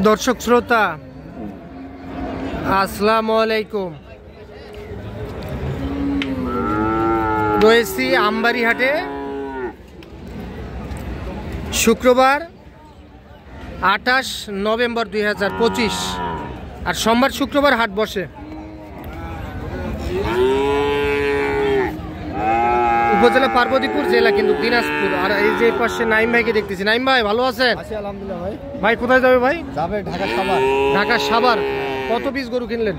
দর্শক শ্রোতা আসসালামু আলাইকুম। রয়েছি আমবাড়ি হাটে। শুক্রবার 28 নভেম্বর 2025 আর সোমবার শুক্রবার হাট বসে। উপজেলা পার্বতীপুর, জেলা কিন্তু দিনাজপুর। আর এই যে পাশে নাইম ভাইকে দেখতেছি। নাইম ভাই ভালো আছেন? আলহামদুলিল্লাহ ভাই। ভাই কোথায় যাবে ভাই? যাবে ঢাকা সাভার। ঢাকা সাভার। কত পিস গরু কিনলেন?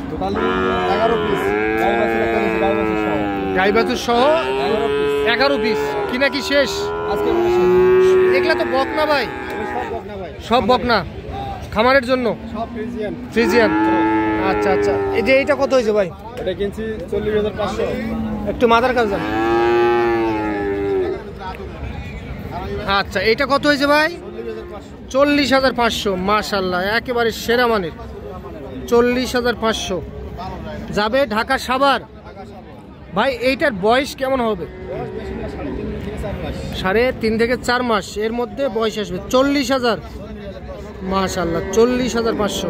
Totally 11 piece. গাই বাছুর সহ 11 পিস। কিনা কি শেষ? আজকে এগুলা তো বকনা ভাই, সব বকনা ভাই। সব বকনা খামারের জন্য, সব ফ্রিজিয়ান। ফ্রিজিয়ান। আচ্ছা আচ্ছা, এই যে এইটা কত হয়েছে ভাই? এটা কিনছি 40,500। একটু মাথার কাছে যান। আচ্ছা, এইটা কত হয়েছে ভাই? 40,500। মাশাআল্লাহ, একেবারে সেরা মানের। 40,500 যাবে ঢাকা সাভার। ভাই এইটার বয়স কেমন হবে? 3.5 থেকে 4 মাস এর মধ্যে বয়স আসবে। 40,000। মাশাআল্লাহ, 40,500।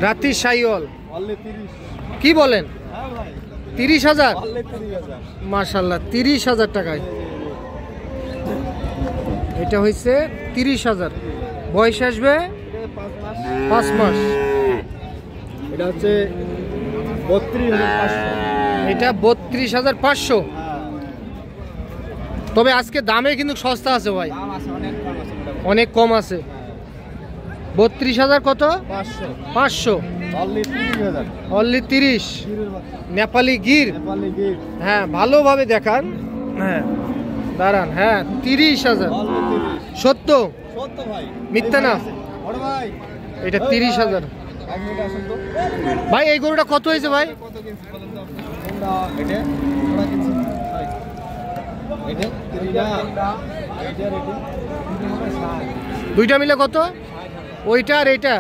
রাতি শাইওয়াল। কি বলেন? 30,000। মাশাআল্লাহ, 30,000 টাকায় এটা হয়েছে। 30,000 বয়স আসবে 5 মাস। এটা হচ্ছে 32,500। এটা 32,500। তবে আজকে দামে কিন্তু সস্তা আছে ভাই, অনেক কম আছে। 32,000 কত? 500। অনলি 30। নেপালি গির। হ্যাঁ, ভালোভাবে দেখান। হ্যাঁ দাঁড়ান। হ্যাঁ, 30,000। সত্য মিথ্যা না? এটা 30,000। ভাই এই গরুটা কত হয়েছে ভাই? দুইটা মিলে কত? ওইটা আর এইটা?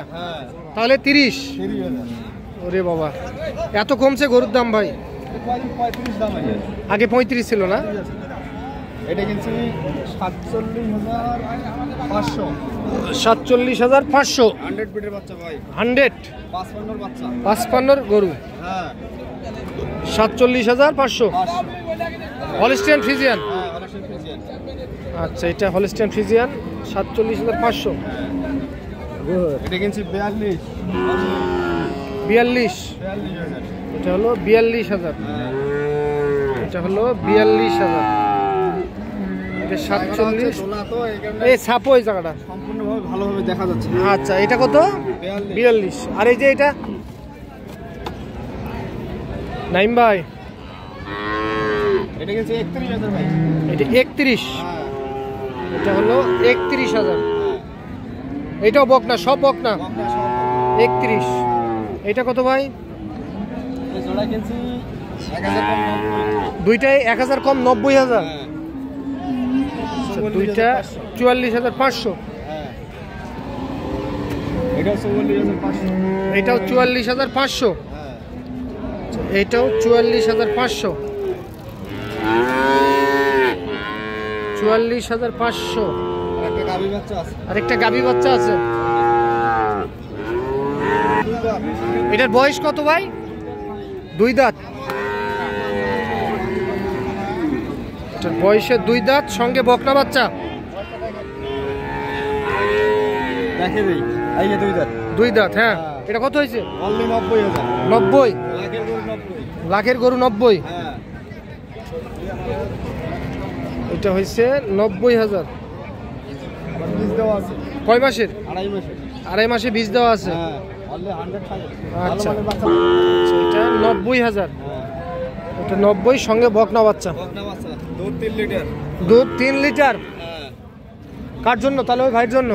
তাহলে 30। ওরে বাবা, এত কমছে গরুর দাম ভাই? আগে 35 ছিল না? এটা কিনছি 47,500। 47,500। 100 বিটের বাচ্চা ভাই। 100 55 বাচ্চা। 55 গরু। হ্যাঁ, 47,500। Holstein Friesian. হ্যাঁ, হলস্টিয়ান ফ্রিজিয়ান। আচ্ছা, এটা হলস্টিয়ান ফ্রিজিয়ান। 47,500। এটা কিনছি 42। 42। এটা হলো 42,000। এটা হলো 42,000। এটা 47। এই ছাপো এই জায়গাটা সম্পূর্ণভাবে ভালোভাবে দেখা যাচ্ছে। আচ্ছা, এটা কত? 42। আর এই যে এটা নাইম ভাই, এটা কিনছি 31,000 ভাই। এটা 31। এটা হলো 31,000। এটাও বকনা, সব বকনা। 31। এটা কত ভাই? এই জোড়া কিনছি 1000 কম 90। দুইটাই 1000 কম 90,000। দুইটা 44,500। এটাও 44,500। এটাও 44,500। এটাও 44,500। 44,500। একটা গাভী বাচ্চা আছে। আরেকটা গাভী বাচ্চা আছে। এটার বয়স কত ভাই? 2 দাঁত। এটার বয়সে 2 দাঁত, সঙ্গে বকনা বাচ্চা। দেখে দেই, এই যে 2 দাঁত। 2 দাঁত। হ্যাঁ, এটা কত হয়েছে? অনলি 90,000। 90। লাখের গরু 90। লাখের গরু 90। হ্যাঁ, এটা হয়েছে 90,000। বীজ দেওয়া আছে। কয় মাসের? 2.5 মাসের। 2.5 মাসে বীজ দেওয়া আছে। হ্যাঁ, অনলি 100 টাকা। আচ্ছা। ভালো মানের বাচ্চা। এটা 90,000। হ্যাঁ, এটা 90 সঙ্গে বকনা বাচ্চা। বকনা বাচ্চা। দুধ 3 লিটার। দুধ 3 লিটার। হ্যাঁ। কার জন্য? তাহলে ওই ভাইয়ের জন্য।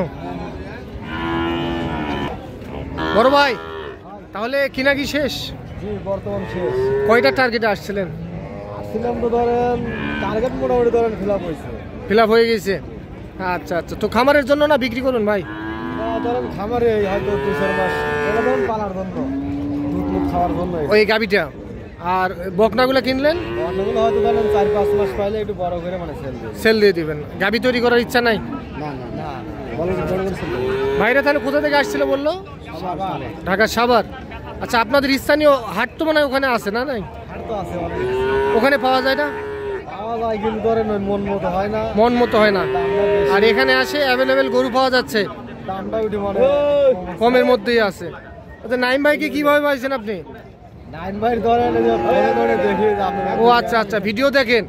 বড় ভাই, তাহলে কিনা কি শেষ? জি, বর্তমান শেষ। কয়টা টার্গেটে আসছিলেন? আসছিলাম তো ধরেন টার্গেট মোটামুটি ধরেন ফিল আপ হয়েছে। ফিল আপ হয়ে গেছে। আচ্ছা আচ্ছা, তো খামারের জন্য না বিক্রি করুন ভাই? ধরেন খামারে হয়তো 2-4 মাস। এটা ধরেন পালার জন্য, দুধ খাওয়ার জন্য। ওই গাবিটা। আর বকনাগুলো কিনলেন? বকনাগুলো হয়তো ধরেন 4-5 মাস পাইলে একটু বড় করে মানে সেল দিয়ে দিবেন। গাবি তৈরি করার ইচ্ছা নাই? না না না, ভাইরা তাহলে কোথা থেকে আসছিল বললো? ঢাকা সাভার। আচ্ছা, আপনাদের স্থানীয় হাট তো মনে হয় ওখানে আছে না? নাই, ওখানে পাওয়া যায় না, মন মতো হয় না। আর এখানে আসে অ্যাভেলেবেল গরু পাওয়া যাচ্ছে, কমের মধ্যেই আছে। আচ্ছা, নাইম ভাইকে কিভাবে পাইছেন আপনি? ও আচ্ছা আচ্ছা, ভিডিও দেখেন,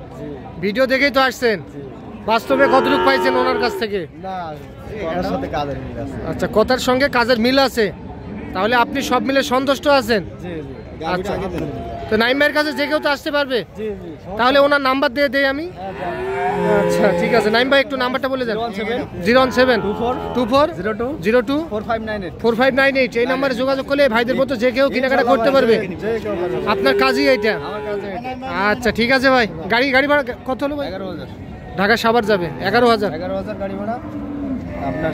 ভিডিও দেখেই তো আসছেন। বাস্তবে কতটুকু পাইছেন ওনার কাছ থেকে? আচ্ছা, কথার সঙ্গে কাজের মিল আছে, তাহলে আপনি সব মিলে সন্তুষ্ট আছেন? আচ্ছা, তো নাইম ভাইয়ের কাছে যে কেউ তো আসতে পারবে, তাহলে ওনার নাম্বার দিয়ে দেই আমি। আচ্ছা ঠিক আছে, নাইম ভাই একটু নাম্বারটা বলে দেন। 01724024598 এই নাম্বারে যোগাযোগ করলে ভাইদের মতো যে কেউ কেনাকাটা করতে পারবে। আপনার কাজই এইটা। আচ্ছা ঠিক আছে ভাই, গাড়ি ভাড়া কত হলো ভাই? 11,000 ঢাকা সাভার যাবে 11,000 গাড়ি ভাড়া, আপনার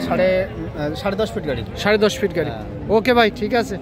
10.5 ফিট গাড়ি। 10.5 ফিট গাড়ি। ওকে ভাই, ঠিক আছে।